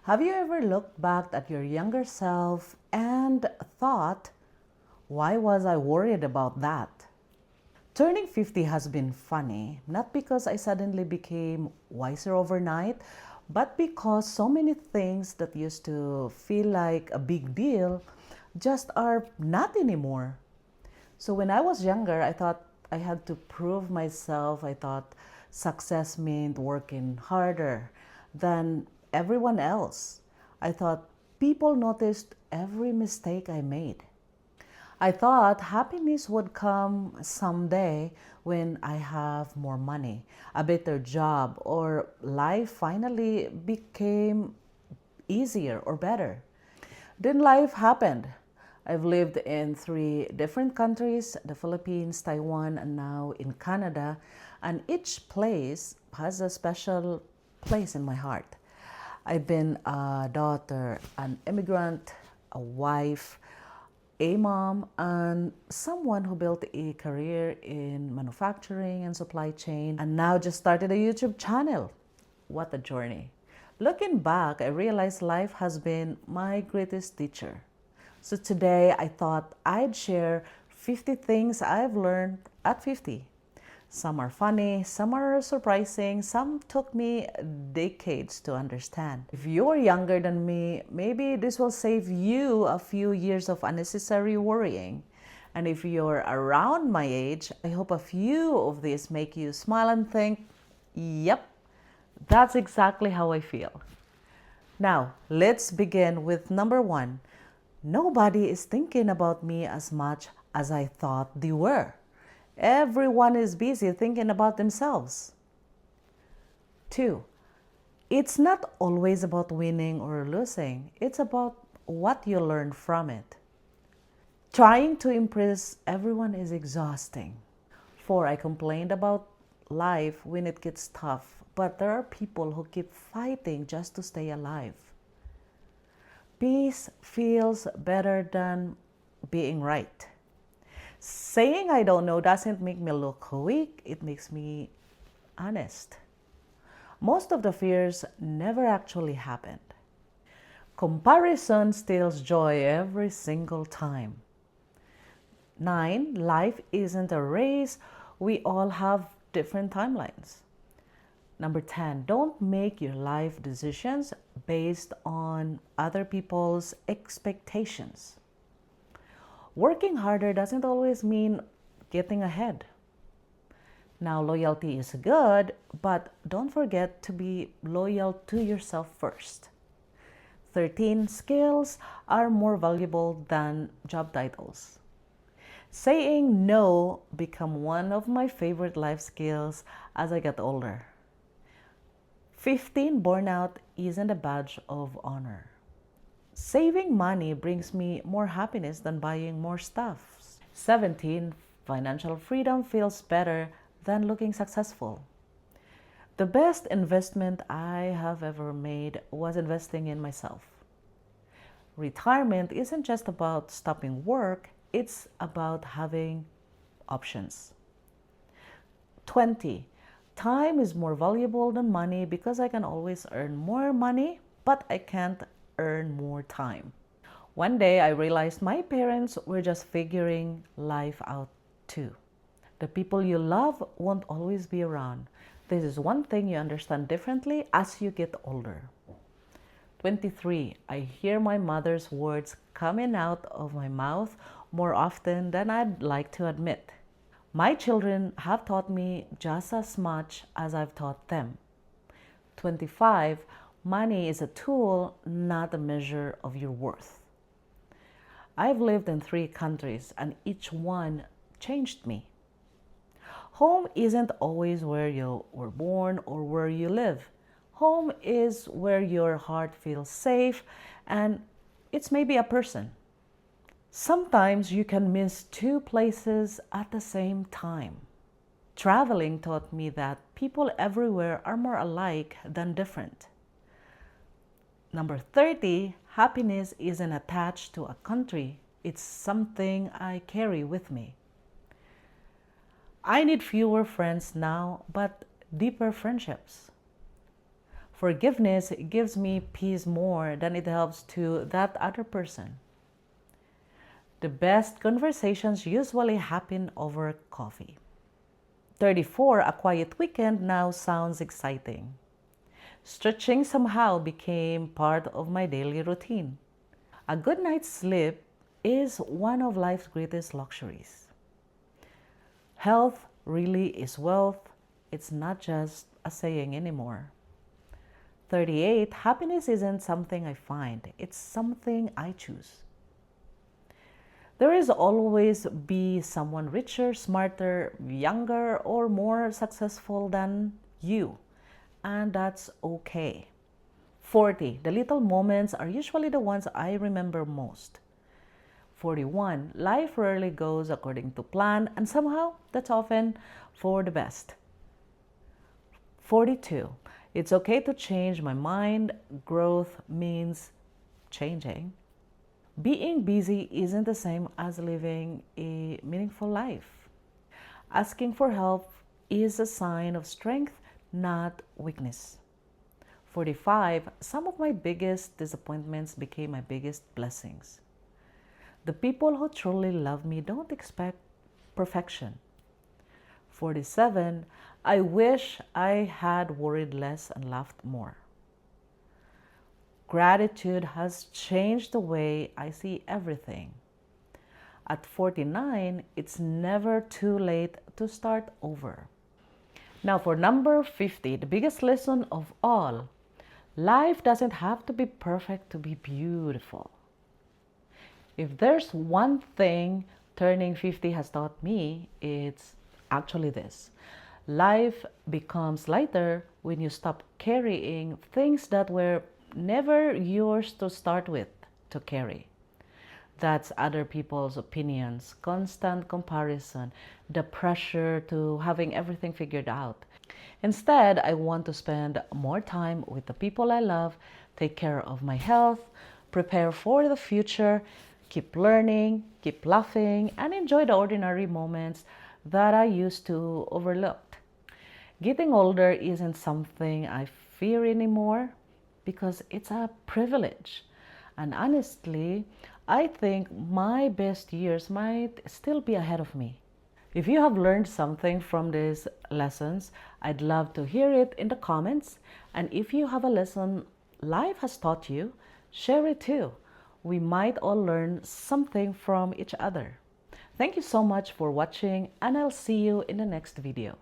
Have you ever looked back at your younger self and thought, why was I worried about that? Turning 50 has been funny, not because I suddenly became wiser overnight, but because so many things that used to feel like a big deal just are not anymore. So when I was younger, I thought I had to prove myself. I thought success meant working harder than everyone else. I thought people noticed every mistake I made. I thought happiness would come someday when I have more money, a better job, or life finally became easier or better. Then life happened. I've lived in 3 different countries, the Philippines, Taiwan, and now in Canada, and each place has a special place in my heart. I've been a daughter, an immigrant, a wife, a mom, and someone who built a career in manufacturing and supply chain, and now just started a YouTube channel. What a journey. Looking back, I realized life has been my greatest teacher. So today I thought I'd share 50 things I've learned at 50. Some are funny, some are surprising, some took me decades to understand. If you're younger than me, maybe this will save you a few years of unnecessary worrying. And if you're around my age, I hope a few of these make you smile and think, yep, that's exactly how I feel. Now, let's begin with number 1. Nobody is thinking about me as much as I thought they were. Everyone is busy thinking about themselves. 2. It's not always about winning or losing. It's about what you learn from it. Trying to impress everyone is exhausting. 4. I complained about life when it gets tough, but there are people who keep fighting just to stay alive. Peace feels better than being right. Saying I don't know doesn't make me look weak, it makes me honest. Most of the fears never actually happened. Comparison steals joy every single time. 9. Life isn't a race. We all have different timelines. Number 10. Don't make your life decisions based on other people's expectations. Working harder doesn't always mean getting ahead. Now, loyalty is good, but don't forget to be loyal to yourself first. 13. Skills are more valuable than job titles. Saying no became one of my favorite life skills as I got older. 15. Burnout isn't a badge of honor. Saving money brings me more happiness than buying more stuff. 17. Financial freedom feels better than looking successful. The best investment I have ever made was investing in myself. Retirement isn't just about stopping work, it's about having options. 20. Time is more valuable than money because I can always earn more money, but I can't earn more time. One day I realized my parents were just figuring life out too. The people you love won't always be around. This is one thing you understand differently as you get older. 23. I hear my mother's words coming out of my mouth more often than I'd like to admit. My children have taught me just as much as I've taught them. 25. Money is a tool, not a measure of your worth. I've lived in 3 countries and each one changed me. Home isn't always where you were born or where you live. Home is where your heart feels safe, and it's maybe a person. Sometimes you can miss 2 places at the same time. Traveling taught me that people everywhere are more alike than different. Number 30, happiness isn't attached to a country. It's something I carry with me. I need fewer friends now, but deeper friendships. Forgiveness gives me peace more than it helps to that other person. The best conversations usually happen over coffee. 34, a quiet weekend now sounds exciting. Stretching somehow became part of my daily routine. A good night's sleep is one of life's greatest luxuries. Health really is wealth. It's not just a saying anymore. 38, happiness isn't something I find, it's something I choose. There is always be someone richer, smarter, younger, or more successful than you, and that's okay. 40, the little moments are usually the ones I remember most. 41, life rarely goes according to plan, and somehow that's often for the best. 42, it's okay to change my mind. Growth means changing. Being busy isn't the same as living a meaningful life. Asking for help is a sign of strength, not weakness. 45, some of my biggest disappointments became my biggest blessings. The people who truly love me don't expect perfection. 47, I wish I had worried less and laughed more. Gratitude has changed the way I see everything. At 49, it's never too late to start over. Now for number 50, the biggest lesson of all, life doesn't have to be perfect to be beautiful. If there's one thing turning 50 has taught me, it's actually this. Life becomes lighter when you stop carrying things that were never yours to start with to carry. That's other people's opinions, constant comparison, the pressure to having everything figured out. Instead, I want to spend more time with the people I love, take care of my health, prepare for the future, keep learning, keep laughing, and enjoy the ordinary moments that I used to overlook. Getting older isn't something I fear anymore, because it's a privilege. And honestly, I think my best years might still be ahead of me. If you have learned something from these lessons, I'd love to hear it in the comments. And if you have a lesson life has taught you, share it too. We might all learn something from each other. Thank you so much for watching, and I'll see you in the next video.